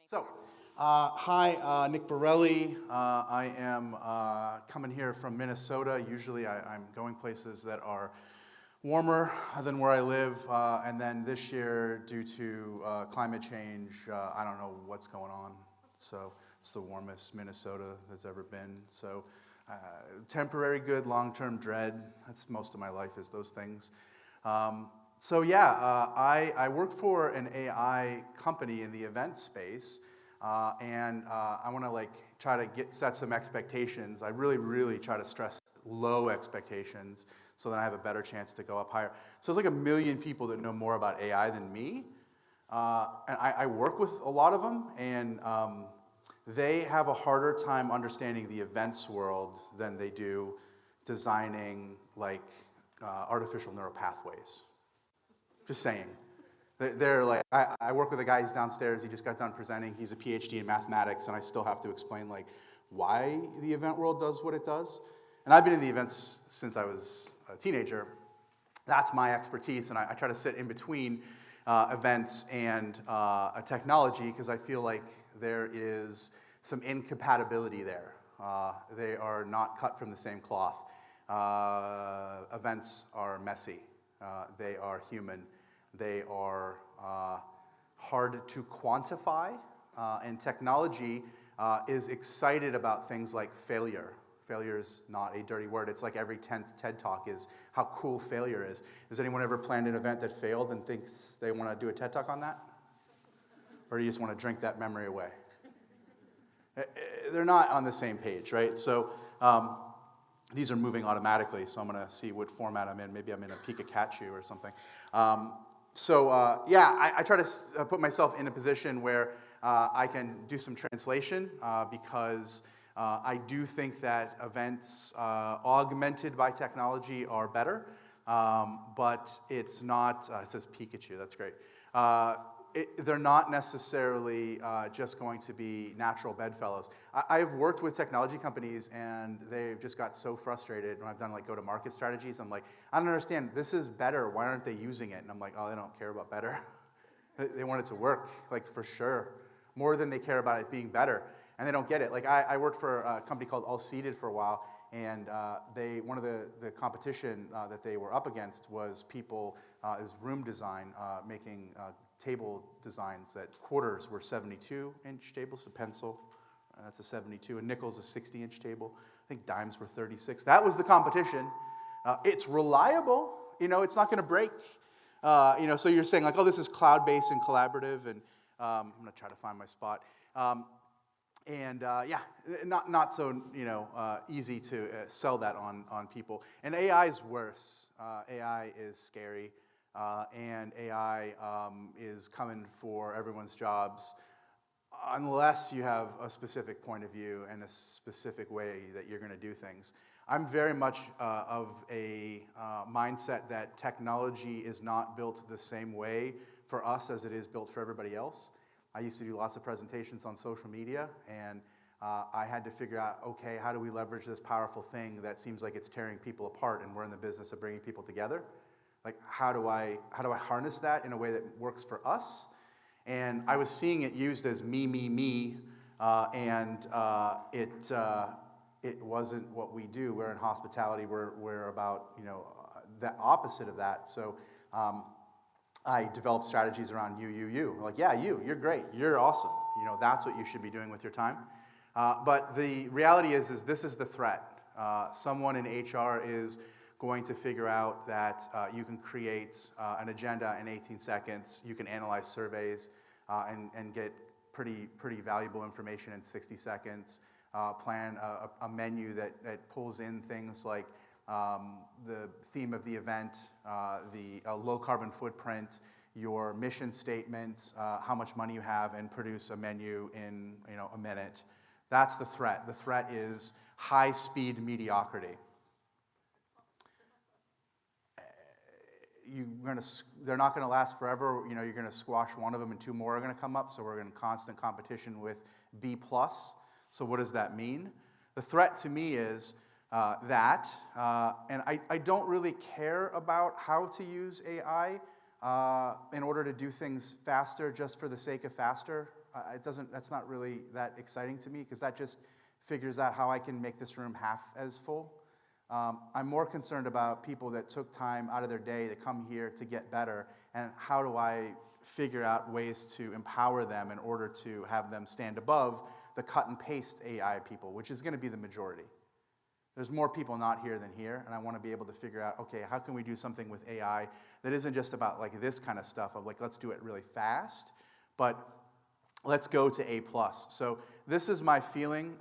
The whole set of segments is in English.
So, hi, Nick Borelli. I am coming here from Minnesota. Usually I'm going places that are warmer than where I live, and then this year, due to climate change, I don't know what's going on. So it's the warmest Minnesota there's ever been. So temporary good, long-term dread. That's most of my life is those things. I work for an AI company in the event space, and I want to try to set some expectations. I really try to stress low expectations so that I have a better chance to go up higher. So there's like 1 million people that know more about AI than me, and I work with a lot of them, and they have a harder time understanding the events world than they do designing artificial neural pathways. Just saying. They're like, I work with a guy, he's downstairs, he just got done presenting, he's a PhD in mathematics, and I still have to explain why the event world does what it does. And I've been in the events since I was a teenager. That's my expertise, and I try to sit in between events and a technology because I feel like there is some incompatibility there. They are not cut from the same cloth. Events are messy. They are human. They are hard to quantify, and technology is excited about things like failure. Failure is not a dirty word. It's like every 10th TED Talk is how cool failure is. Has anyone ever planned an event that failed and thinks they want to do a TED Talk on that? Or do you just want to drink that memory away? They're not on the same page, right? So these are moving automatically, so I'm going to see what format I'm in. Maybe I'm in a Pikachu or something. I try to put myself in a position where I can do some translation because I do think that events augmented by technology are better, but it's not, it says Pikachu, that's great. They're not necessarily just going to be natural bedfellows. I've worked with technology companies and they've just got so frustrated when I've done go-to-market strategies. I'm like, I don't understand, this is better, why aren't they using it? And I'm like, oh, they don't care about better. They want it to work, for sure, more than they care about it being better. And they don't get it. I worked for a company called All Seated for a while, and one of the competition that they were up against was people, it was room design, making table designs that quarters were 72-inch tables, so pencil, that's a 72, and nickel's a 60-inch table. I think dimes were 36. That was the competition. It's reliable, it's not going to break. So you're saying oh, this is cloud-based and collaborative, and I'm going to try to find my spot. Not so easy to sell that on people. And AI is worse. AI is scary, and AI is coming for everyone's jobs unless you have a specific point of view and a specific way that you're going to do things. I'm very much of a mindset that technology is not built the same way for us as it is built for everybody else. I used to do lots of presentations on social media, and I had to figure out, okay, how do we leverage this powerful thing that seems like it's tearing people apart, and we're in the business of bringing people together? How do I harness that in a way that works for us? And I was seeing it used as me, and it wasn't what we do. We're in hospitality. We're about the opposite of that. So. I developed strategies around you. You're great, you're awesome. That's what you should be doing with your time. But the reality is this is the threat. Someone in HR is going to figure out that you can create an agenda in 18 seconds, you can analyze surveys and get pretty valuable information in 60 seconds, plan a menu that pulls in things like the theme of the event, the low carbon footprint, your mission statement, how much money you have, and produce a menu in a minute. That's the threat. The threat is high speed mediocrity. They're not going to last forever. You're going to squash one of them and two more are going to come up, so we're in constant competition with B+. So what does that mean? The threat to me is and I don't really care about how to use AI. in order to do things faster just for the sake of faster, that's not really that exciting to me, because that just figures out how I can make this room half as full. I'm more concerned about people that took time out of their day to come here to get better, and how do I figure out ways to empower them in order to have them stand above the cut and paste AI people, which is going to be the majority. There's more people not here than here, and I want to be able to figure out, okay, how can we do something with AI that isn't just about like this kind of stuff of like, let's do it really fast, but let's go to A+. So this is my feeling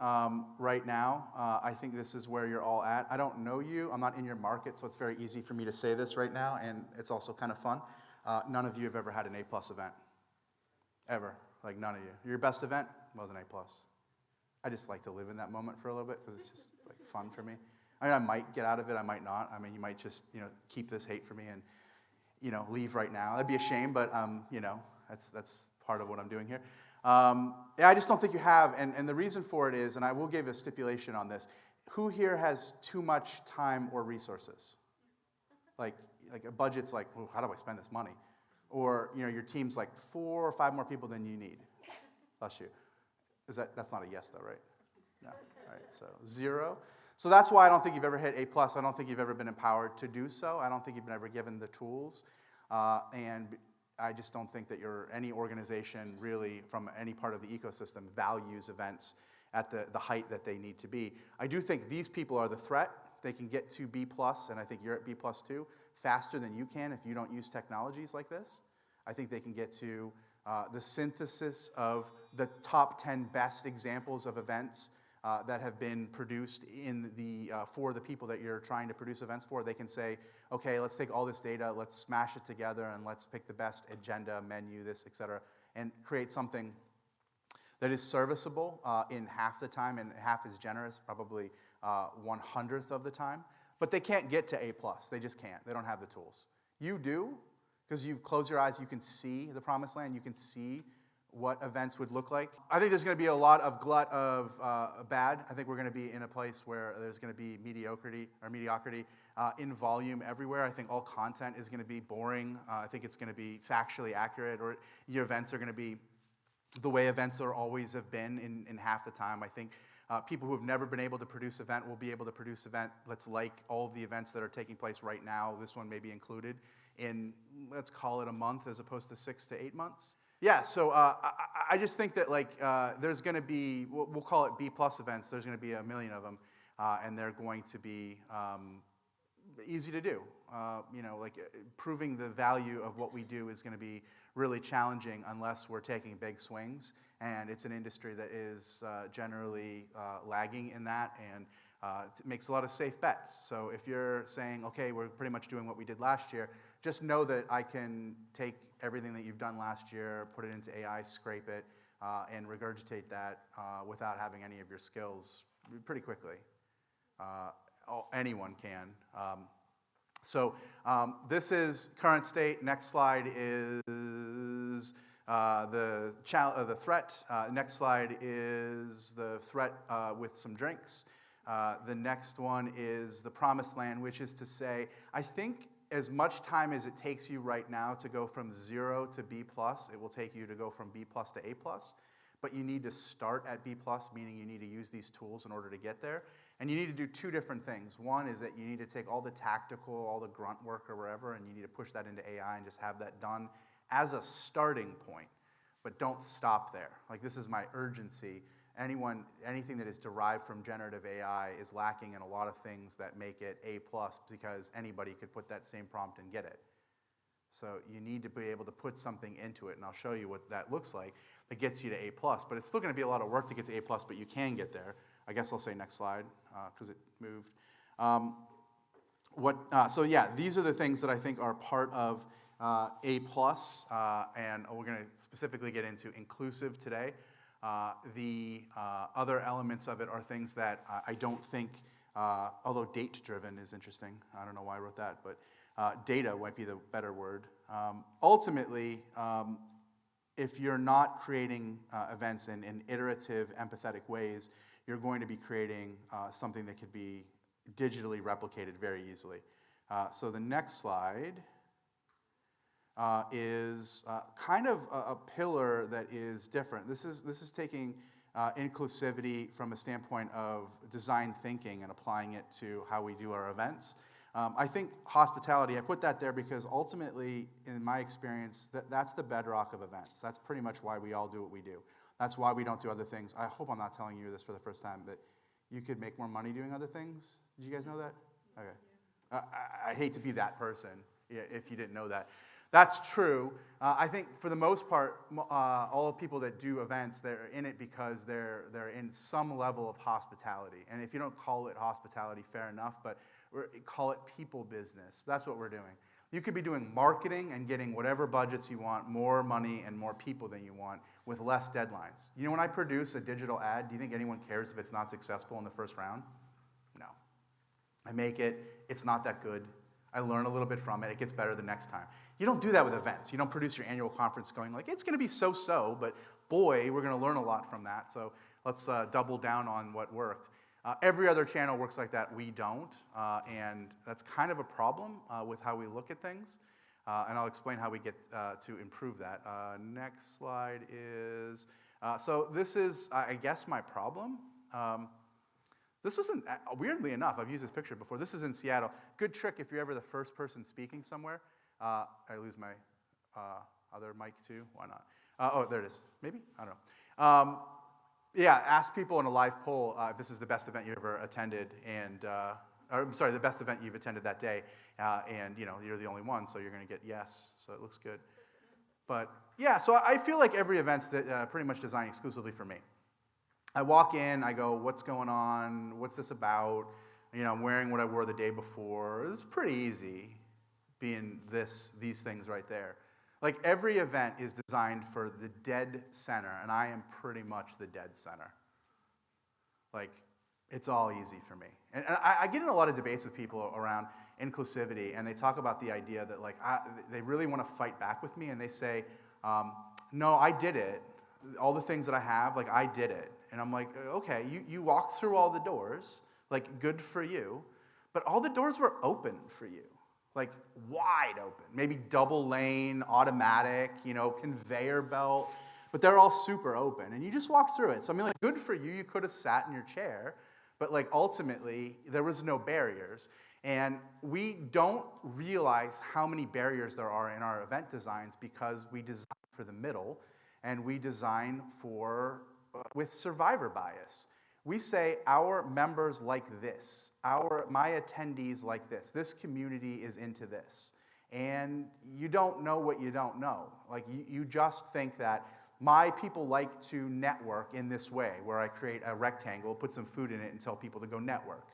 right now. I think this is where you're all at. I don't know you. I'm not in your market, so it's very easy for me to say this right now, and it's also kind of fun. None of you have ever had an A+ event. Ever. Like, none of you. Your best event was an A+. I just like to live in that moment for a little bit because it's just like fun for me. I mean, I might get out of it. I might not. I mean, you might just, keep this hate for me and, leave right now. That'd be a shame, but, that's part of what I'm doing here. Yeah, I just don't think you have, and the reason for it is, and I will give a stipulation on this, who here has too much time or resources? Like a budget's like, how do I spend this money? Or, your team's like 4 or 5 more people than you need. Bless you. That's not a yes though, right? No. All right, so 0. So that's why I don't think you've ever hit A+. I don't think you've ever been empowered to do so. I don't think you've been ever given the tools. And I just don't think that any organization really from any part of the ecosystem values events at the height that they need to be. I do think these people are the threat. They can get to B+, and I think you're at B+ too, faster than you can if you don't use technologies like this. I think they can get to the synthesis of the top 10 best examples of events that have been produced for the people that you're trying to produce events for. They can say, okay, let's take all this data, let's smash it together, and let's pick the best agenda, menu, this, et cetera, and create something that is serviceable in half the time, and half is generous, probably 1/100th of the time. But they can't get to A+. They just can't. They don't have the tools. You do, because you close your eyes, you can see the promised land, you can see what events would look like. I think there's going to be a lot of glut of bad. I think we're going to be in a place where there's going to be mediocrity in volume everywhere. I think all content is going to be boring. I think it's going to be factually accurate, or your events are going to be the way events are always have been in half the time. I think people who have never been able to produce event will be able to produce event that's like all of the events that are taking place right now. This one may be included in, let's call it a month as opposed to 6 to 8 months. Yeah, so I just think that there's going to be, we'll call it B+ events, there's going to be 1 million of them, and they're going to be easy to do. Proving the value of what we do is going to be really challenging unless we're taking big swings, and it's an industry that is generally lagging in that, and makes a lot of safe bets. So if you're saying, okay, we're pretty much doing what we did last year, just know that I can take everything that you've done last year, put it into AI, scrape it, and regurgitate that without having any of your skills pretty quickly. Anyone can. This is current state. Next slide is the threat. Next slide is the threat with some drinks. The next one is the promised land, which is to say, I think as much time as it takes you right now to go from 0 to B+, it will take you to go from B+ to A+. But you need to start at B+, meaning you need to use these tools in order to get there. And you need to do 2 different things. One is that you need to take all the tactical, all the grunt work or wherever, and you need to push that into AI and just have that done as a starting point. But don't stop there. Like, this is my urgency. Anything that is derived from generative AI is lacking in a lot of things that make it A+, because anybody could put that same prompt and get it. So you need to be able to put something into it, and I'll show you what that looks like that gets you to A+. But it's still going to be a lot of work to get to A+, but you can get there. I guess I'll say next slide, because it moved. So yeah, these are the things that I think are part of A+, and we're going to specifically get into inclusive today. The other elements of it are things that I don't think, although date-driven is interesting. I don't know why I wrote that, but data might be the better word. Ultimately, if you're not creating events in iterative, empathetic ways, you're going to be creating something that could be digitally replicated very easily. So the next slide is kind of a pillar that is different. This is taking inclusivity from a standpoint of design thinking and applying it to how we do our events. I think hospitality, I put that there because ultimately, in my experience, that's the bedrock of events. That's pretty much why we all do what we do. That's why we don't do other things. I hope I'm not telling you this for the first time, but you could make more money doing other things. Did you guys know that? Okay. I hate to be that person if you didn't know that. That's true. I think for the most part, all the people that do events, they're in it because they're in some level of hospitality. And if you don't call it hospitality, fair enough, but call it people business. That's what we're doing. You could be doing marketing and getting whatever budgets you want, more money and more people than you want, with less deadlines. You know, when I produce a digital ad, do you think anyone cares if it's not successful in the first round? No. I make it, it's not that good. I learn a little bit from it, it gets better the next time. You don't do that with events. You don't produce your annual conference going like, it's gonna be so-so, but boy, we're gonna learn a lot from that, so let's double down on what worked. Every other channel works like that, we don't, and that's kind of a problem with how we look at things, and I'll explain how we get to improve that. Next slide is, so this is, I guess, my problem. This isn't, weirdly enough, I've used this picture before. This is in Seattle. Good trick if you're ever the first person speaking somewhere. I lose my other mic too, why not? Oh, there it is, maybe, I don't know. Yeah, ask people in a live poll if this is the best event you ever attended, and, or, I'm sorry, the best event you've attended that day, and you know, you're the only one, so you're gonna get yes, so it looks good. But yeah, so I feel like every event's pretty much designed exclusively for me. I walk in, I go, what's going on? What's this about? You know, I'm wearing what I wore the day before. It's pretty easy being these things right there. Like every event is designed for the dead center, and I am pretty much the dead center. Like, it's all easy for me. And I get in a lot of debates with people around inclusivity, and they talk about the idea that like, they really want to fight back with me, and they say, no, I did it. All the things that I have, like I did it. And I'm like, okay, you walked through all the doors, like good for you, but all the doors were open for you, like wide open. Maybe double lane, automatic, you know, conveyor belt, but they're all super open, and you just walked through it. So I mean, like, good for you, you could have sat in your chair, but like ultimately, there was no barriers. And we don't realize how many barriers there are in our event designs because we design for the middle, and we design for with survivor bias. We say our members like this, my attendees like this, this community is into this. And you don't know what you don't know. Like you just think that my people like to network in this way, where I create a rectangle, put some food in it, and tell people to go network.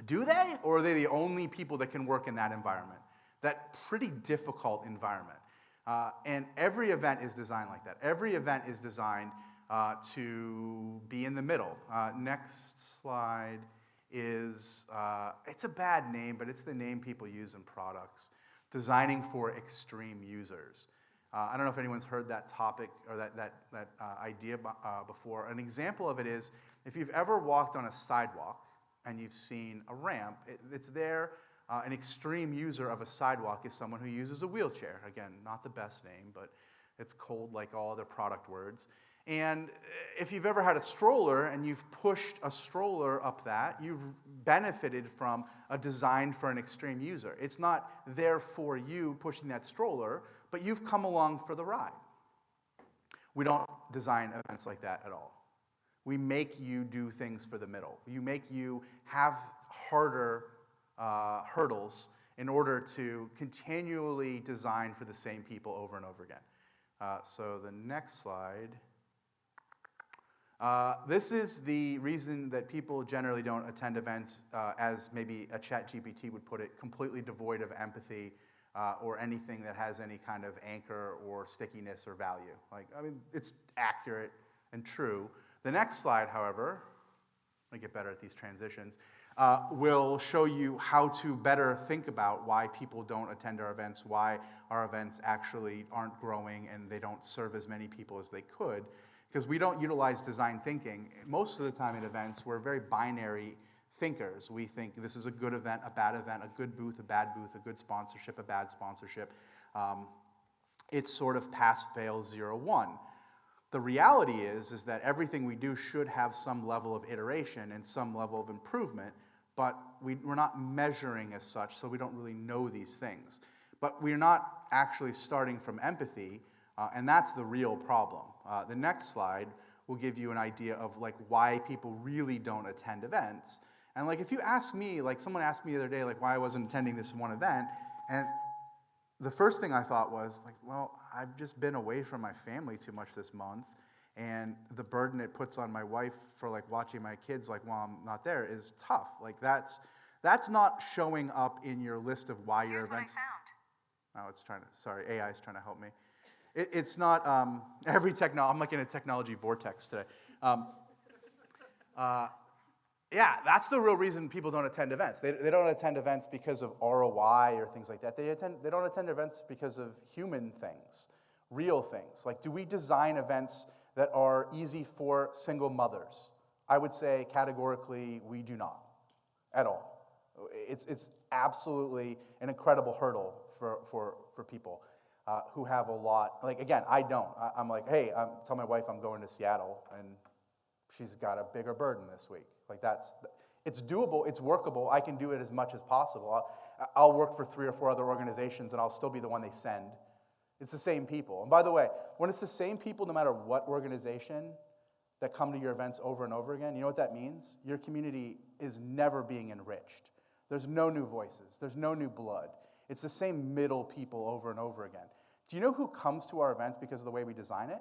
Do they? Or are they the only people that can work in that environment? That pretty difficult environment. And every event is designed like that. Every event is designed to be in the middle. Next slide is, it's a bad name, but it's the name people use in products. Designing for extreme users. I don't know if anyone's heard that topic or that idea before. An example of it is, if you've ever walked on a sidewalk and you've seen a ramp, it's there. An extreme user of a sidewalk is someone who uses a wheelchair. Again, not the best name, but it's cold like all other product words. And if you've ever had a stroller and you've pushed a stroller up that, you've benefited from a design for an extreme user. It's not there for you pushing that stroller, but you've come along for the ride. We don't design events like that at all. We make you do things for the middle. You make you have harder hurdles in order to continually design for the same people over and over again. So the next slide. This is the reason that people generally don't attend events, as maybe a ChatGPT would put it, completely devoid of empathy or anything that has any kind of anchor or stickiness or value. Like, I mean, it's accurate and true. The next slide, however, let me get better at these transitions, will show you how to better think about why people don't attend our events, why our events actually aren't growing and they don't serve as many people as they could. Because we don't utilize design thinking. Most of the time at events, we're very binary thinkers. We think this is a good event, a bad event, a good booth, a bad booth, a good sponsorship, a bad sponsorship. it's sort of pass, fail, 0, 1. The reality is that everything we do should have some level of iteration and some level of improvement, but we're not measuring as such, so we don't really know these things. But we're not actually starting from empathy, and that's the real problem. The next slide will give you an idea of like why people really don't attend events. And like if you ask me, like someone asked me the other day, like why I wasn't attending this one event, and the first thing I thought was like, well, I've just been away from my family too much this month, and the burden it puts on my wife for like watching my kids like while I'm not there is tough. Like that's not showing up in your list of why your events. Oh, it's trying to. Sorry, AI is trying to help me. It's not every I'm like in a technology vortex today. Yeah, that's the real reason people don't attend events. They don't attend events because of ROI or things like that. They don't attend events because of human things, real things. Like, do we design events that are easy for single mothers? I would say categorically we do not at all. It's absolutely an incredible hurdle for people who have a lot. Like, again, I don't. I'm like, hey, tell my wife I'm going to Seattle, and she's got a bigger burden this week. Like it's doable, it's workable. I can do it as much as possible. I'll work for 3 or 4 other organizations, and I'll still be the one they send. It's the same people. And by the way, when it's the same people, no matter what organization, that come to your events over and over again, you know what that means? Your community is never being enriched. There's no new voices. There's no new blood. It's the same middle people over and over again. Do you know who comes to our events because of the way we design it?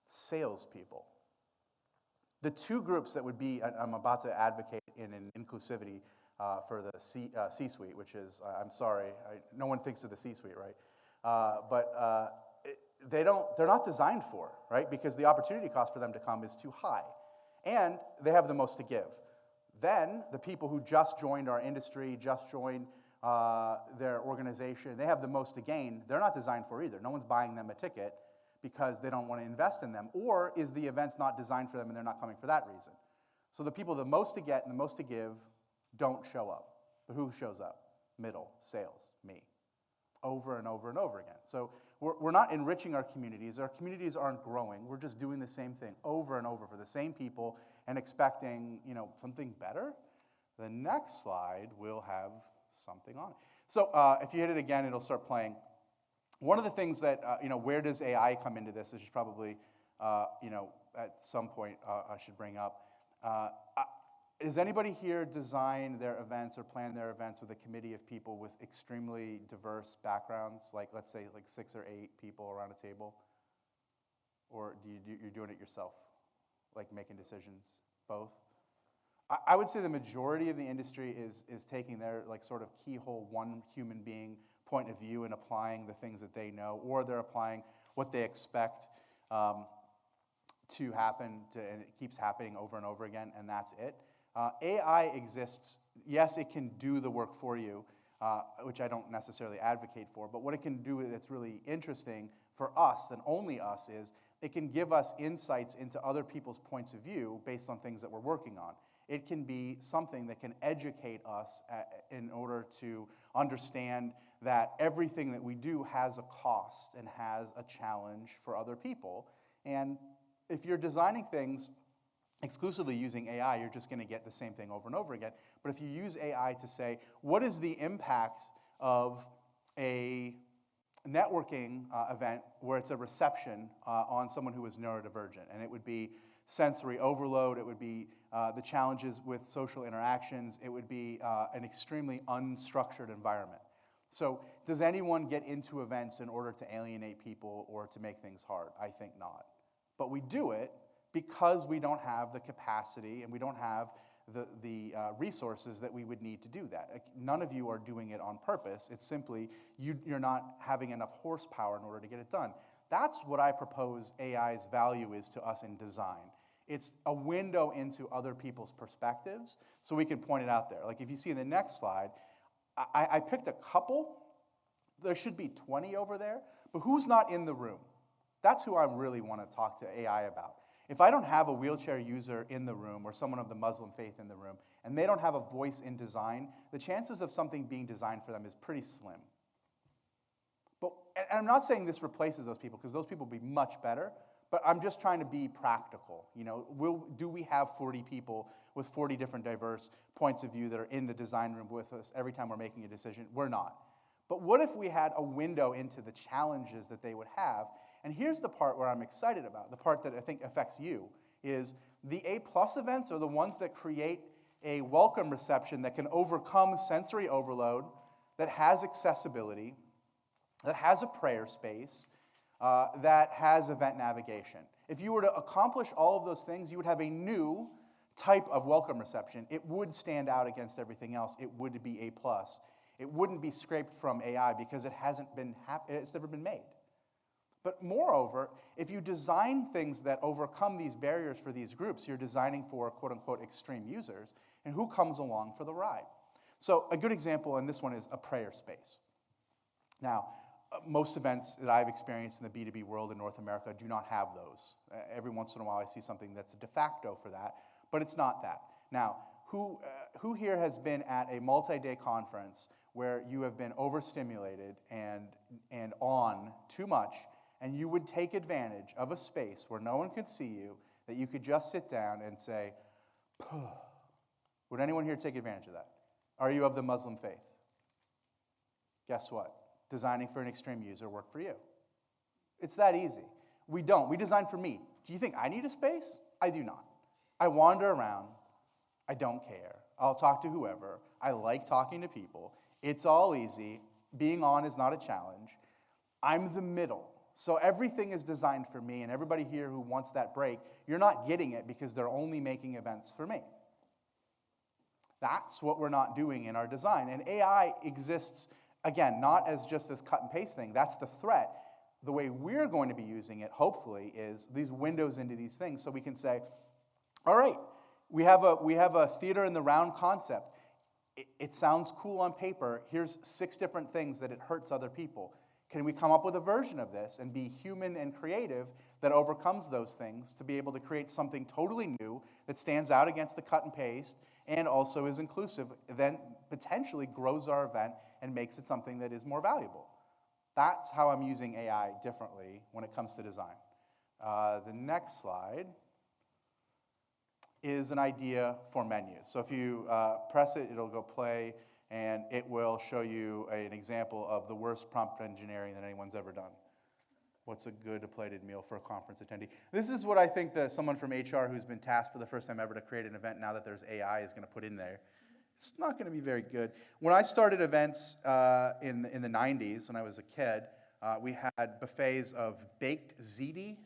Salespeople. The 2 groups that would be, I'm about to advocate in an inclusivity for the C-suite, which is, I'm sorry, no one thinks of the C-suite, right? They're not designed for, right? Because the opportunity cost for them to come is too high. And they have the most to give. Then, the people who just joined our industry, just joined their organization, they have the most to gain. They're not designed for either. No one's buying them a ticket because they don't want to invest in them, or is the event's not designed for them and they're not coming for that reason? So the people the most to get and the most to give don't show up. But who shows up? Middle, sales, me. Over and over and over again. So we're not enriching our communities. Our communities aren't growing. We're just doing the same thing over and over for the same people and expecting, something better. The next slide will have something on it. So if you hit it again, it'll start playing. One of the things that, where does AI come into this, which is probably, at some point I should bring up. Does anybody here design their events or plan their events with a committee of people with extremely diverse backgrounds, like let's say like 6 or 8 people around a table? Or you're doing it yourself, like making decisions, both? I would say the majority of the industry is taking their like sort of keyhole one human being point of view and applying the things that they know, or they're applying what they expect to happen, and it keeps happening over and over again, and that's it. AI exists. Yes, it can do the work for you, which I don't necessarily advocate for, but what it can do that's really interesting for us, and only us, is it can give us insights into other people's points of view based on things that we're working on. It can be something that can educate us in order to understand that everything that we do has a cost and has a challenge for other people. And if you're designing things exclusively using AI, you're just going to get the same thing over and over again. But if you use AI to say, what is the impact of a networking event where it's a reception on someone who is neurodivergent? And it would be sensory overload, it would be the challenges with social interactions, it would be an extremely unstructured environment. So does anyone get into events in order to alienate people or to make things hard? I think not. But we do it because we don't have the capacity and we don't have the resources that we would need to do that. None of you are doing it on purpose. It's simply you're not having enough horsepower in order to get it done. That's what I propose AI's value is to us in design. It's a window into other people's perspectives, so we can point it out there. Like if you see in the next slide, I picked a couple. There should be 20 over there, but who's not in the room? That's who I really want to talk to AI about. If I don't have a wheelchair user in the room or someone of the Muslim faith in the room, and they don't have a voice in design, the chances of something being designed for them is pretty slim. And I'm not saying this replaces those people, because those people will be much better, but I'm just trying to be practical. You know, do we have 40 people with 40 different diverse points of view that are in the design room with us every time we're making a decision? We're not. But what if we had a window into the challenges that they would have? And here's the part where I'm excited about, the part that I think affects you, is the A+ events are the ones that create a welcome reception that can overcome sensory overload, that has accessibility, that has a prayer space, that has event navigation. If you were to accomplish all of those things, you would have a new type of welcome reception. It would stand out against everything else. It would be A+. It wouldn't be scraped from AI because it's never been made. But moreover, if you design things that overcome these barriers for these groups, you're designing for quote-unquote extreme users, and who comes along for the ride? So a good example, and this one is a prayer space. Now, most events that I've experienced in the B2B world in North America do not have those. Every once in a while I see something that's de facto for that, but it's not that. Now, who here has been at a multi-day conference where you have been overstimulated and on too much, and you would take advantage of a space where no one could see you, that you could just sit down and say, "Puh." Would anyone here take advantage of that? Are you of the Muslim faith? Guess what? Designing for an extreme user worked for you. It's that easy. We don't. We design for me. Do you think I need a space? I do not. I wander around. I don't care. I'll talk to whoever. I like talking to people. It's all easy. Being on is not a challenge. I'm the middle. So everything is designed for me, and everybody here who wants that break, you're not getting it because they're only making events for me. That's what we're not doing in our design. And AI exists, again, not as just this cut and paste thing. That's the threat. The way we're going to be using it, hopefully, is these windows into these things, so we can say, all right, we have a theater in the round concept. It sounds cool on paper. Here's 6 different things that it hurts other people. Can we come up with a version of this and be human and creative that overcomes those things to be able to create something totally new that stands out against the cut and paste and also is inclusive, then potentially grows our event and makes it something that is more valuable? That's how I'm using AI differently when it comes to design. The next slide is an idea for menus. So if you press it, it'll go play, and it will show you an example of the worst prompt engineering that anyone's ever done. What's a good plated meal for a conference attendee? This is what I think that someone from HR who's been tasked for the first time ever to create an event now that there's AI is going to put in there. It's not going to be very good. When I started events in the 90s, when I was a kid, we had buffets of baked ziti,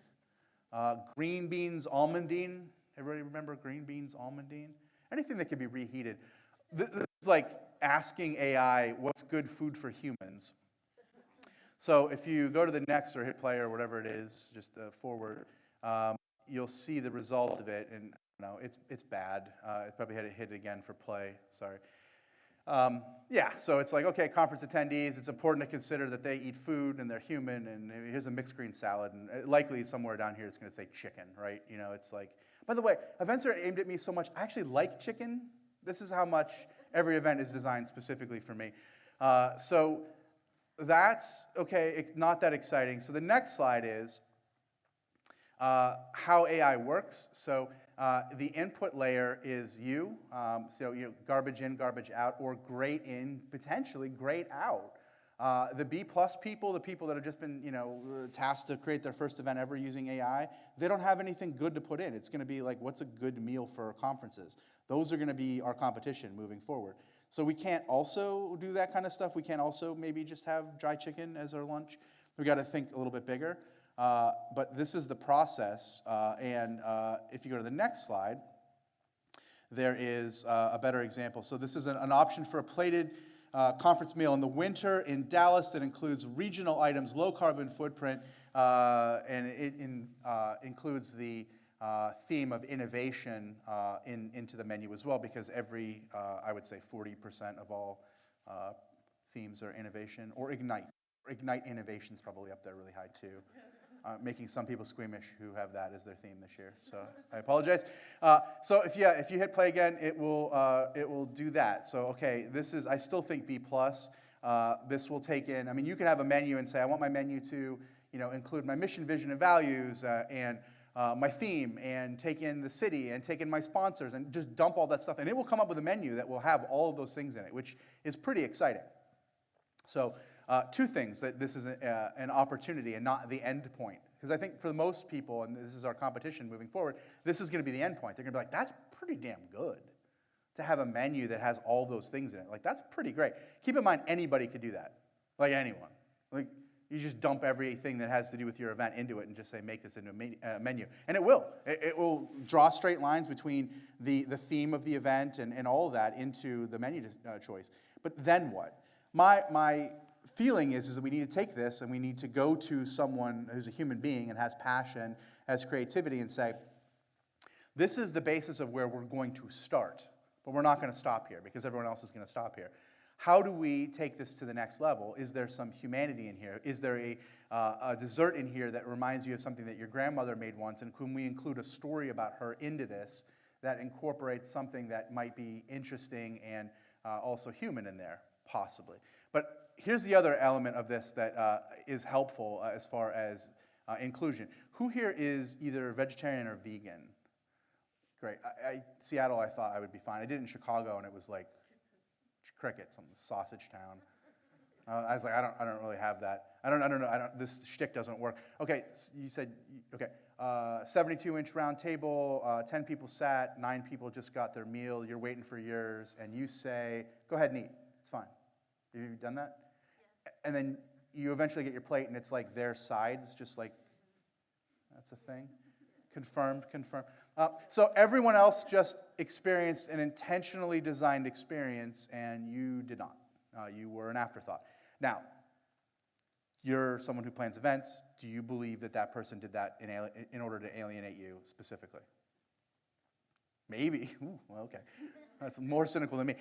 green beans almondine. Everybody remember green beans almondine? Anything that could be reheated. This is like asking AI what's good food for humans. So if you go to the next or hit play or whatever it is, just forward, you'll see the result of it, and no, it's bad. It probably had to hit again for play. Sorry. Yeah, so it's like, okay, conference attendees, it's important to consider that they eat food and they're human, and here's a mixed green salad, and likely somewhere down here it's going to say chicken, right? You know, it's like, by the way, events are aimed at me so much, I actually like chicken. This is how much every event is designed specifically for me. So that's, okay, it's not that exciting. So the next slide is how AI works. So the input layer is you. So garbage in, garbage out, or great in, potentially great out. The B+ people, the people that have just been tasked to create their first event ever using AI, they don't have anything good to put in. It's going to be like, what's a good meal for conferences? Those are going to be our competition moving forward. So we can't also do that kind of stuff. We can't also maybe just have dry chicken as our lunch. We got to think a little bit bigger. But this is the process. And if you go to the next slide, there is a better example. So this is an option for a plated conference meal in the winter in Dallas that includes regional items, low carbon footprint, and it includes the theme of innovation into the menu as well, because every, I would say 40% of all themes are innovation or ignite. Ignite innovation is probably up there really high too. Making some people squeamish who have that as their theme this year. So I apologize. So if you hit play again, it will do that. So okay, this is, I still think B+. This will take in, I mean, you can have a menu and say, I want my menu to include my mission, vision, and values, and my theme, and take in the city, and take in my sponsors, and just dump all that stuff. And it will come up with a menu that will have all of those things in it, which is pretty exciting. So two things, that this is an opportunity and not the end point. Because I think for most people, and this is our competition moving forward, this is going to be the end point. They're going to be like, that's pretty damn good to have a menu that has all those things in it. Like, that's pretty great. Keep in mind, anybody could do that. Like, anyone. Like, you just dump everything that has to do with your event into it and just say, make this into a menu. And it will. It will draw straight lines between the theme of the event and all of that into the menu choice. But then what? My feeling is that we need to take this and we need to go to someone who's a human being and has passion, has creativity, and say, this is the basis of where we're going to start. But we're not going to stop here because everyone else is going to stop here. How do we take this to the next level? Is there some humanity in here? Is there a dessert in here that reminds you of something that your grandmother made once? And can we include a story about her into this that incorporates something that might be interesting and also human in there, possibly? But here's the other element of this that is helpful as far as inclusion. Who here is either vegetarian or vegan? Great. Seattle, I thought I would be fine. I did it in Chicago, and it was like crickets, some sausage town. I was like, I don't really have that. I don't know. This shtick doesn't work. Okay, so you said, okay, 72-inch round table, 10 people sat, 9 people just got their meal. You're waiting for yours, and you say, go ahead and eat. It's fine. Have you done that? Yes. And then you eventually get your plate, and it's like their sides, just like, that's a thing. Confirmed. So everyone else just experienced an intentionally designed experience, and you did not. You were an afterthought. Now, you're someone who plans events. Do you believe that that person did that in order to alienate you specifically? Maybe. Ooh, well, okay. That's more cynical than me.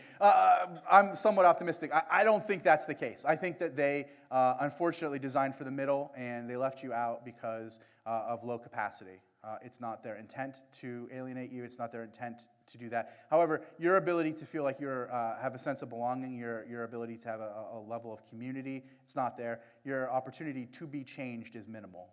I'm somewhat optimistic. I don't think that's the case. I think that they unfortunately designed for the middle, and they left you out because of low capacity. It's not their intent to alienate you. It's not their intent to do that. However, your ability to feel like you have a sense of belonging, your ability to have a level of community, it's not there. Your opportunity to be changed is minimal.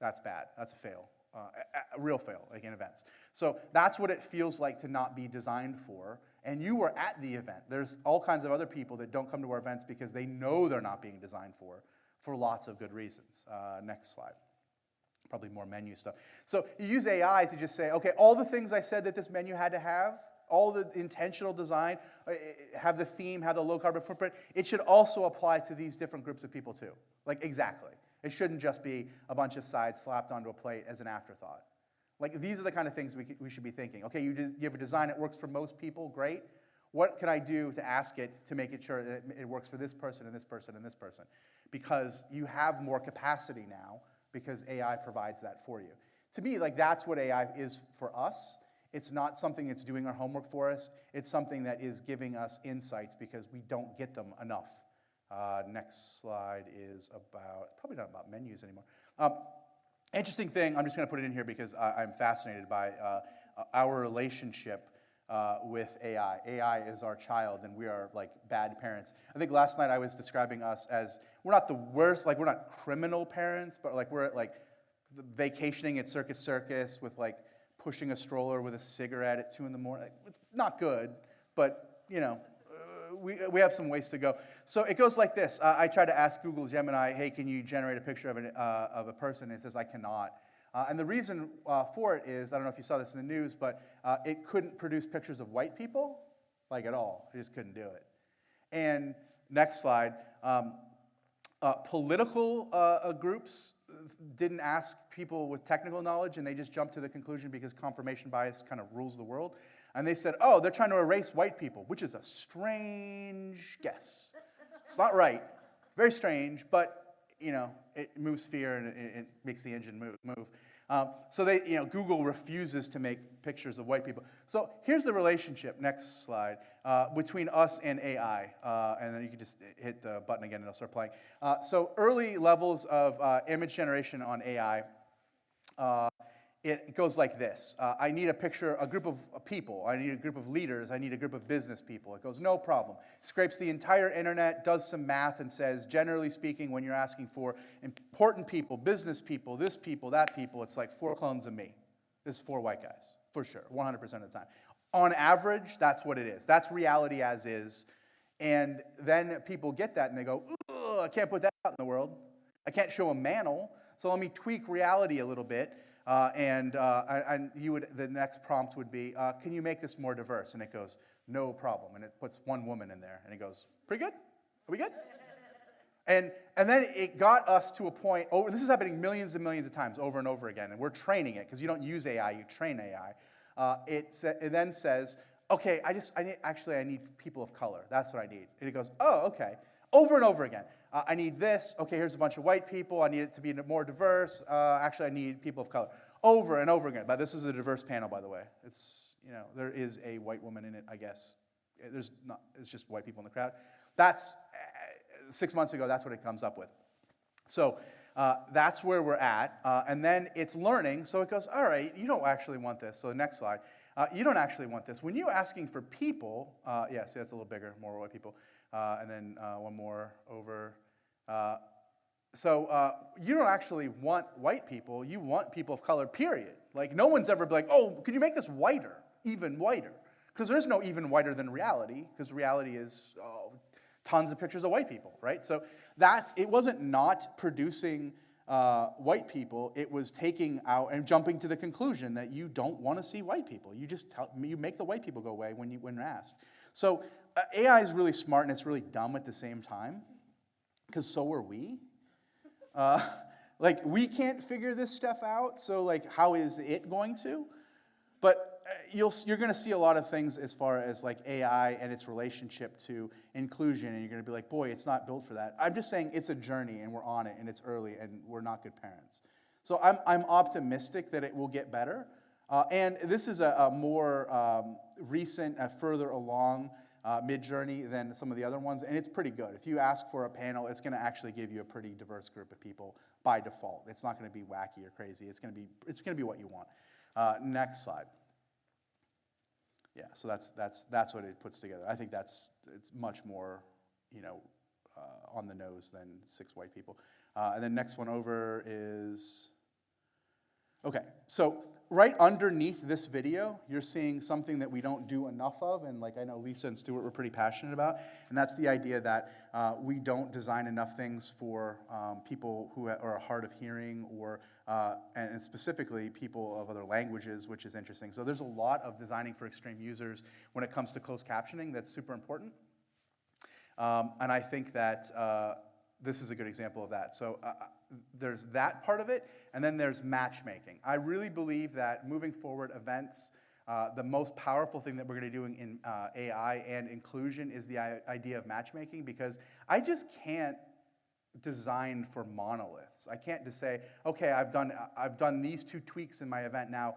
That's bad. That's a fail. A real fail, like in events. So that's what it feels like to not be designed for. And you were at the event. There's all kinds of other people that don't come to our events because they know they're not being designed for lots of good reasons. Next slide. Probably more menu stuff. So you use AI to just say, okay, all the things I said that this menu had to have, all the intentional design, have the theme, have the low carbon footprint, it should also apply to these different groups of people too. Like, exactly. It shouldn't just be a bunch of sides slapped onto a plate as an afterthought. Like, these are the kind of things we should be thinking. Okay, you have a design that works for most people, great. What can I do to ask it to make it sure that it works for this person and this person and this person? Because you have more capacity now because AI provides that for you. To me, like, that's what AI is for us. It's not something that's doing our homework for us. It's something that is giving us insights because we don't get them enough. Next slide is probably not about menus anymore. Interesting thing, I'm just going to put it in here because I'm fascinated by our relationship with AI. AI is our child, and we are like bad parents. I think last night I was describing us as, we're not the worst, like we're not criminal parents, but like we're like vacationing at Circus Circus with like pushing a stroller with a cigarette at 2 in the morning. It's not good, but you know, we have some ways to go. So it goes like this. I tried to ask Google Gemini, hey, can you generate a picture of a person? And it says I cannot. And the reason for it is, I don't know if you saw this in the news, but it couldn't produce pictures of white people, like at all. It just couldn't do it. And next slide. Political groups didn't ask people with technical knowledge, and they just jumped to the conclusion because confirmation bias kind of rules the world. And they said, oh, they're trying to erase white people, which is a strange guess. It's not right. Very strange, but you know, it moves fear and it makes the engine move. So Google refuses to make pictures of white people. So here's the relationship, next slide, between us and AI. And then you can just hit the button again and it'll start playing. So early levels of image generation on AI it goes like this. I need a group of people. I need a group of leaders. I need a group of business people. It goes, no problem. Scrapes the entire internet, does some math, and says, generally speaking, when you're asking for important people, business people, this people, that people, it's like 4 clones of me. There's 4 white guys, for sure, 100% of the time. On average, that's what it is. That's reality as is. And then people get that and they go, ugh, I can't put that out in the world. I can't show a mantle, so let me tweak reality a little bit. The next prompt would be, can you make this more diverse? And it goes, no problem. And it puts 1 woman in there. And it goes, pretty good? Are we good? And then it got us to a point, this is happening millions and millions of times over and over again. And we're training it, because you don't use AI, you train AI. It then says, okay, I need people of color. That's what I need. And it goes, oh, okay. Over and over again. I need this. Okay, here's a bunch of white people. I need it to be more diverse. Actually, I need people of color. Over and over again. But this is a diverse panel, by the way. It's, there is a white woman in it, I guess. It's just white people in the crowd. That's, 6 months ago, that's what it comes up with. So that's where we're at. And then it's learning. So it goes, all right, you don't actually want this. So next slide. You don't actually want this. When you're asking for people, yeah, see, that's a little bigger, more white people. And then one more over. So you don't actually want white people. You want people of color, period. Like, no one's ever been like, oh, could you make this whiter, even whiter? Because there's no even whiter than reality, because reality is tons of pictures of white people, right? So it wasn't not producing white people. It was taking out and jumping to the conclusion that you don't want to see white people. You make the white people go away when you're asked. So AI is really smart and it's really dumb at the same time, because so are we. Like, we can't figure this stuff out, so like, how is it going to? But you're going to see a lot of things as far as like AI and its relationship to inclusion, and you're going to be like, boy, it's not built for that. I'm just saying it's a journey, and we're on it, and it's early, and we're not good parents. So I'm optimistic that it will get better. And this is a more recent, further along mid-journey than some of the other ones, and it's pretty good. If you ask for a panel, it's going to actually give you a pretty diverse group of people by default. It's not going to be wacky or crazy. It's going to be what you want. Next slide. Yeah, so that's what it puts together. I think it's much more, on the nose than 6 white people. And then next one over is, okay, so right underneath this video, you're seeing something that we don't do enough of, and like I know Lisa and Stuart were pretty passionate about, and that's the idea that we don't design enough things for people who are hard of hearing, or and specifically people of other languages, which is interesting. So there's a lot of designing for extreme users when it comes to closed captioning that's super important. And I think that this is a good example of that. So there's that part of it, and then there's matchmaking. I really believe that moving forward, events, the most powerful thing that we're going to be doing in AI and inclusion is the idea of matchmaking, because I just can't design for monoliths. I can't just say, okay, I've done these 2 tweaks in my event now.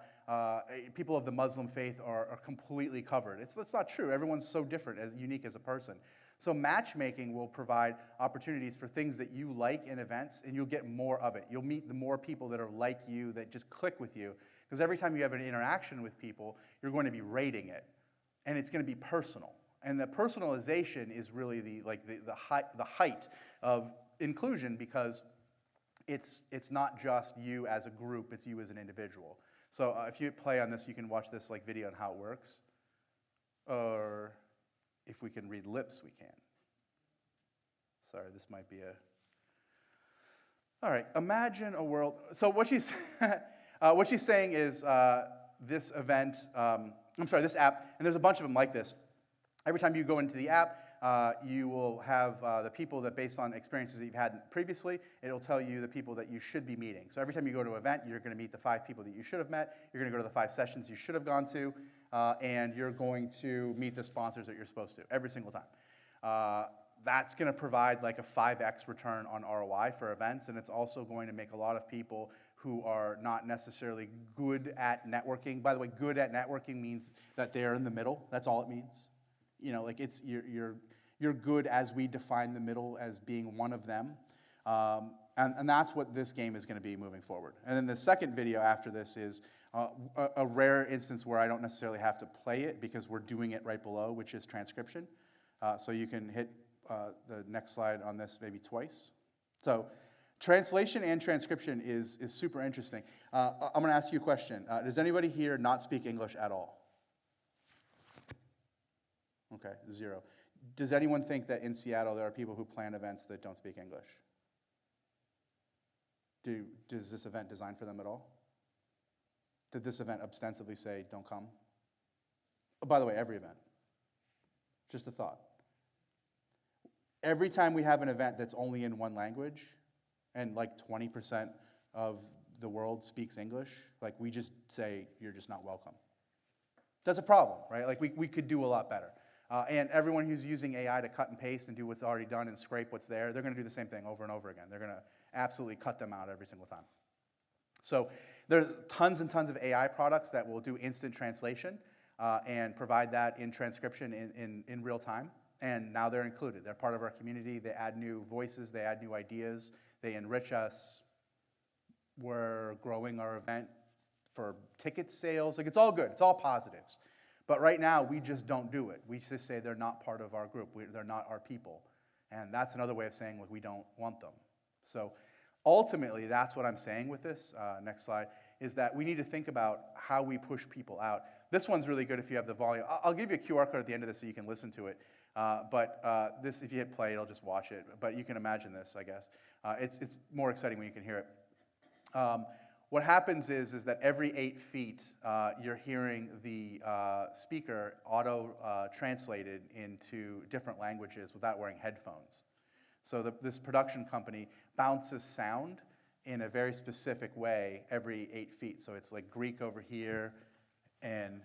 People of the Muslim faith are completely covered. That's not true. Everyone's so different, as unique as a person. So matchmaking will provide opportunities for things that you like in events, and you'll get more of it. You'll meet the more people that are like you, that just click with you. Because every time you have an interaction with people, you're going to be rating it. And it's going to be personal. And the personalization is really the height of inclusion, because it's not just you as a group, it's you as an individual. So if you play on this, you can watch this video on how it works. Or if we can read lips, we can. Sorry, this might be a... All right, imagine a world... So what she's saying is this event, this app, and there's a bunch of them like this. Every time you go into the app, you will have the people that, based on experiences that you've had previously, it'll tell you the people that you should be meeting. So every time you go to an event, you're going to meet the 5 people that you should have met. You're going to go to the 5 sessions you should have gone to. And you're going to meet the sponsors that you're supposed to every single time. That's going to provide like a 5x return on ROI for events, and it's also going to make a lot of people who are not necessarily good at networking. By the way, good at networking means that they're in the middle. That's all it means. Like you're good as we define the middle as being one of them. And that's what this game is going to be moving forward. And then the second video after this is a rare instance where I don't necessarily have to play it because we're doing it right below, which is transcription. So you can hit the next slide on this maybe twice. So translation and transcription is super interesting. I'm going to ask you a question. Does anybody here not speak English at all? Okay, 0. Does anyone think that in Seattle there are people who plan events that don't speak English? Does this event design for them at all? Did this event ostensibly say, don't come? Oh, by the way, every event. Just a thought. Every time we have an event that's only in one language, and like 20% of the world speaks English, like we just say, you're just not welcome. That's a problem, right? Like we could do a lot better. And everyone who's using AI to cut and paste and do what's already done and scrape what's there, they're going to do the same thing over and over again. They're going to absolutely cut them out every single time. So there's tons and tons of AI products that will do instant translation and provide that in transcription in real time. And now they're included. They're part of our community. They add new voices. They add new ideas. They enrich us. We're growing our event for ticket sales. Like, it's all good. It's all positives. But right now, we just don't do it. We just say they're not part of our group. They're not our people. And that's another way of saying, like, we don't want them. So ultimately, that's what I'm saying with this, next slide, is that we need to think about how we push people out. This one's really good if you have the volume. I'll give you a QR code at the end of this so you can listen to it. This, if you hit play, it'll just watch it. But you can imagine this, I guess. It's more exciting when you can hear it. What happens is that every 8 feet, you're hearing the speaker auto-translated into different languages without wearing headphones. So this production company bounces sound in a very specific way every 8 feet. So it's like Greek over here, and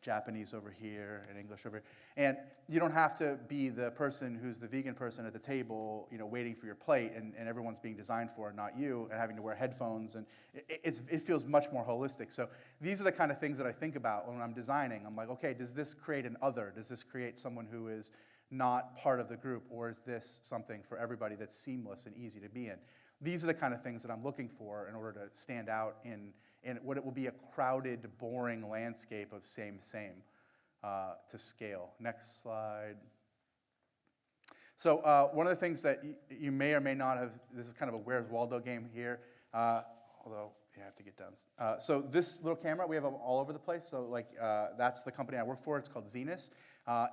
Japanese over here, and English over here. And you don't have to be the person who's the vegan person at the table, waiting for your plate, and everyone's being designed for, not you, and having to wear headphones. And it feels much more holistic. So these are the kind of things that I think about when I'm designing. I'm like, okay, does this create an other? Does this create someone who is not part of the group, or is this something for everybody that's seamless and easy to be in? These are the kind of things that I'm looking for in order to stand out in what it will be a crowded, boring landscape of same to scale. Next slide. So one of the things that you may or may not have, this is kind of a Where's Waldo game here, although you have to get down. So this little camera, we have them all over the place. So like that's the company I work for. It's called Zenus.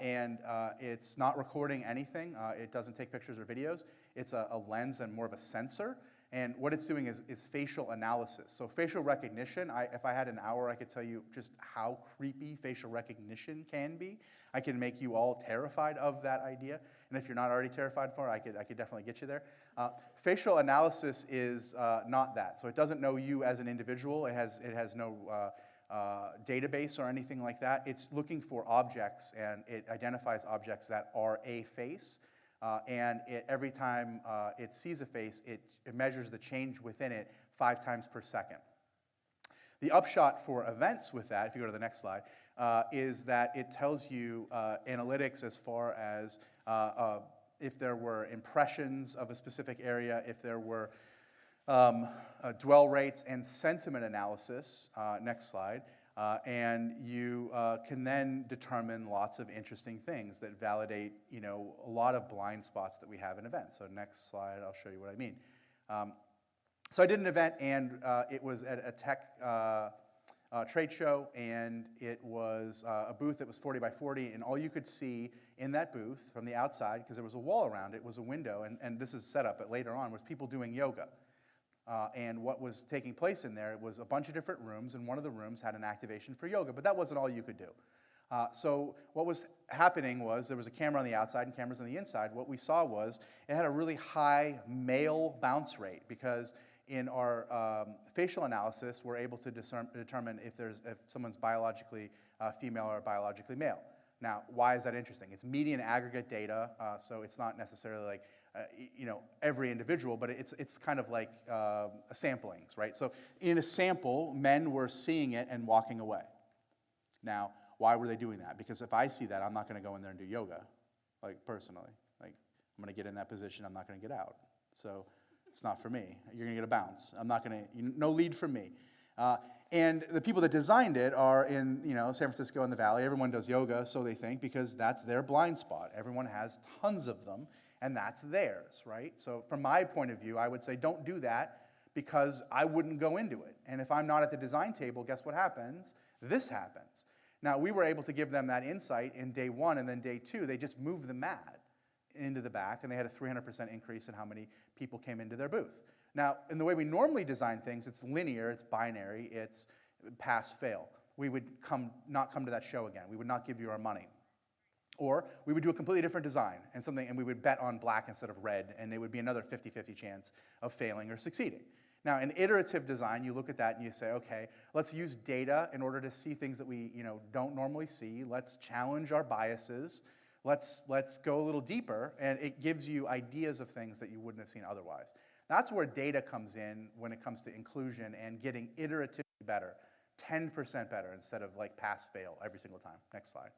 And it's not recording anything. It doesn't take pictures or videos. It's a lens and more of a sensor. And what it's doing is facial analysis. So facial recognition, if I had an hour, I could tell you just how creepy facial recognition can be. I can make you all terrified of that idea. And if you're not already terrified for it, I could definitely get you there. Facial analysis is not that. So it doesn't know you as an individual. It has no database or anything like that. It's looking for objects, and it identifies objects that are a face. And every time it sees a face, it measures the change within it 5 times per second. The upshot for events with that, if you go to the next slide, is that it tells you analytics as far as if there were impressions of a specific area, if there were dwell rates and sentiment analysis, next slide, and you can then determine lots of interesting things that validate, a lot of blind spots that we have in events. So next slide, I'll show you what I mean. So I did an event, and it was at a tech trade show, and it was a booth that was 40 by 40, and all you could see in that booth from the outside, because there was a wall around it, was a window, and this is set up, but later on was people doing yoga. And what was taking place in there was a bunch of different rooms, and one of the rooms had an activation for yoga, but that wasn't all you could do. So what was happening was there was a camera on the outside and cameras on the inside. What we saw was it had a really high male bounce rate, because in our facial analysis, we're able to determine if someone's biologically female or biologically male. Now, why is that interesting? It's median aggregate data, so it's not necessarily like every individual, but it's kind of like samplings, right? So in a sample, men were seeing it and walking away. Now, why were they doing that? Because if I see that, I'm not going to go in there and do yoga, like personally. Like, I'm going to get in that position, I'm not going to get out. So It's not for me. You're going to get a bounce. I'm not going to, no lead from me. And the people that designed it are in San Francisco and the Valley. Everyone does yoga, so they think, because that's their blind spot. Everyone has tons of them, and that's theirs, right? So from my point of view, I would say don't do that because I wouldn't go into it. And if I'm not at the design table, guess what happens? This happens. Now, we were able to give them that insight in day 1, and then day 2, they just moved the mat into the back, and they had a 300% increase in how many people came into their booth. Now, in the way we normally design things, it's linear, it's binary, it's pass-fail. We would not come to that show again. We would not give you our money. Or we would do a completely different design and we would bet on black instead of red, and it would be another 50-50 chance of failing or succeeding. Now, in iterative design, you look at that and you say, okay, let's use data in order to see things that we don't normally see. Let's challenge our biases. Let's go a little deeper, and it gives you ideas of things that you wouldn't have seen otherwise. That's where data comes in when it comes to inclusion and getting iteratively better, 10% better instead of like pass-fail every single time. Next slide.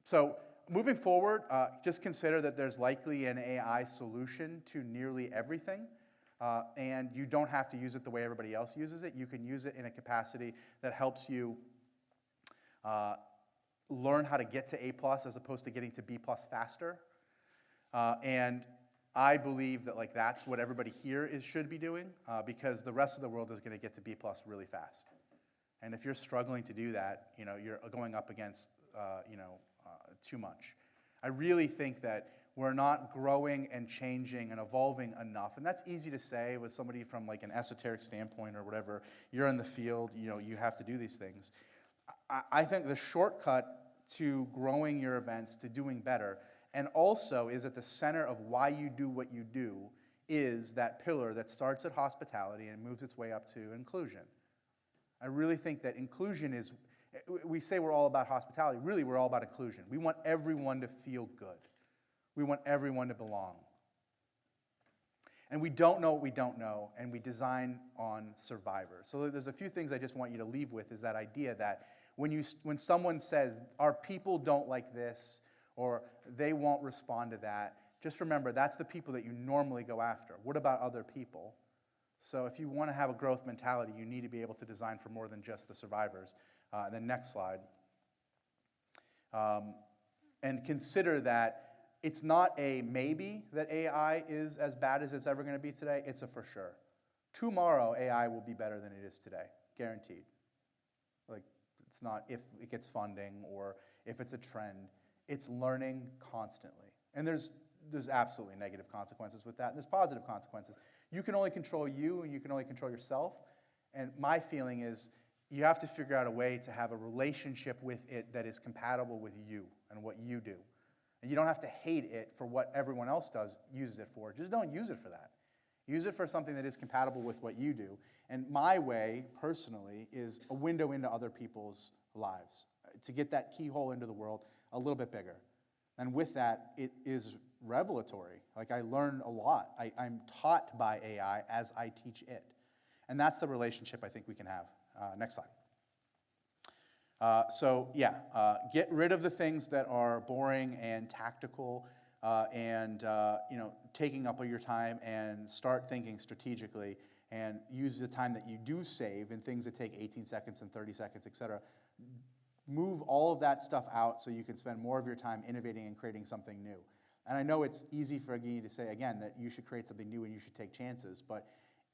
So moving forward, just consider that there's likely an AI solution to nearly everything, and you don't have to use it the way everybody else uses it. You can use it in a capacity that helps you learn how to get to A+ as opposed to getting to B+ faster. And I believe that that's what everybody here should be doing, because the rest of the world is going to get to B+ really fast. And if you're struggling to do that, you're going up against too much. I really think that we're not growing and changing and evolving enough. And that's easy to say with somebody from an esoteric standpoint or whatever. You're in the field, you have to do these things. I think the shortcut to growing your events, to doing better, and also is at the center of why you do what you do, is that pillar that starts at hospitality and moves its way up to inclusion. I really think that inclusion is, we say we're all about hospitality, really we're all about inclusion. We want everyone to feel good. We want everyone to belong. And we don't know what we don't know, and we design on survivors. So there's a few things I just want you to leave with, is that idea that when someone says, our people don't like this, or they won't respond to that, just remember that's the people that you normally go after. What about other people? So if you want to have a growth mentality, you need to be able to design for more than just the survivors. Then next slide. And consider that it's not a maybe that AI is as bad as it's ever going to be today. It's a for sure. Tomorrow, AI will be better than it is today, guaranteed. It's not if it gets funding or if it's a trend. It's learning constantly. And there's absolutely negative consequences with that, and there's positive consequences. You can only control you, and you can only control yourself. And my feeling is you have to figure out a way to have a relationship with it that is compatible with you and what you do. And you don't have to hate it for what everyone else uses it for. Just don't use it for that. Use it for something that is compatible with what you do. And my way, personally, is a window into other people's lives, to get that keyhole into the world a little bit bigger. And with that, it is revelatory. I learn a lot. I'm taught by AI as I teach it. And that's the relationship I think we can have. Next slide. Get rid of the things that are boring and tactical and taking up all your time, and start thinking strategically, and use the time that you do save in things that take 18 seconds and 30 seconds, et cetera. Move all of that stuff out so you can spend more of your time innovating and creating something new. And I know it's easy for me to say, again, that you should create something new and you should take chances, but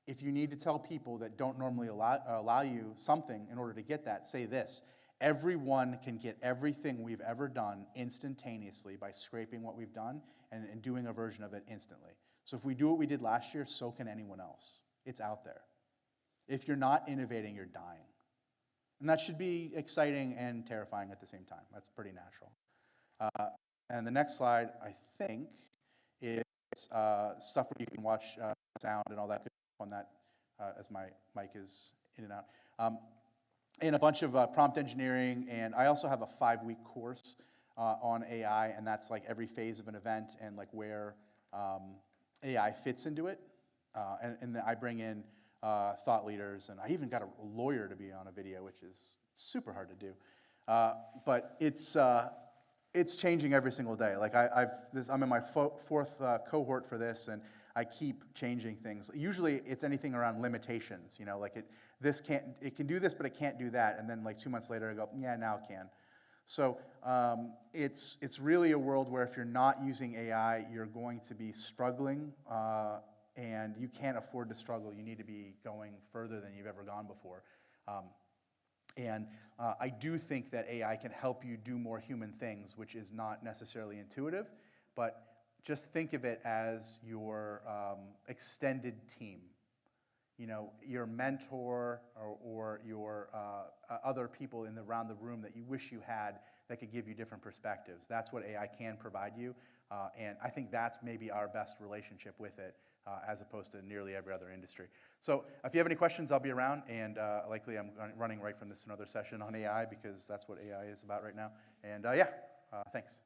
if you need to tell people that don't normally allow you something in order to get that, say this: everyone can get everything we've ever done instantaneously by scraping what we've done and doing a version of it instantly. So if we do what we did last year, so can anyone else. It's out there. If you're not innovating, you're dying. And that should be exciting and terrifying at the same time. That's pretty natural. And the next slide, I think, is stuff where you can watch sound and all that good stuff on that as my mic is in and out. And a bunch of prompt engineering, and I also have a 5-week course on AI, and that's every phase of an event and where AI fits into it. And I bring in thought leaders, and I even got a lawyer to be on a video, which is super hard to do. But it's changing every single day. I'm in my fourth cohort for this, and I keep changing things. Usually it's anything around limitations, you know, like it can do this, but it can't do that. And then like 2 months later I go, yeah, now it can. So it's really a world where if you're not using AI, you're going to be struggling, and you can't afford to struggle. You need to be going further than you've ever gone before. I do think that AI can help you do more human things, which is not necessarily intuitive, but just think of it as your extended team. You know, your mentor or your other people around the room that you wish you had that could give you different perspectives. That's what AI can provide you, and I think that's maybe our best relationship with it, as opposed to nearly every other industry. So if you have any questions, I'll be around, and likely I'm running right from this another session on AI because that's what AI is about right now. And yeah, thanks.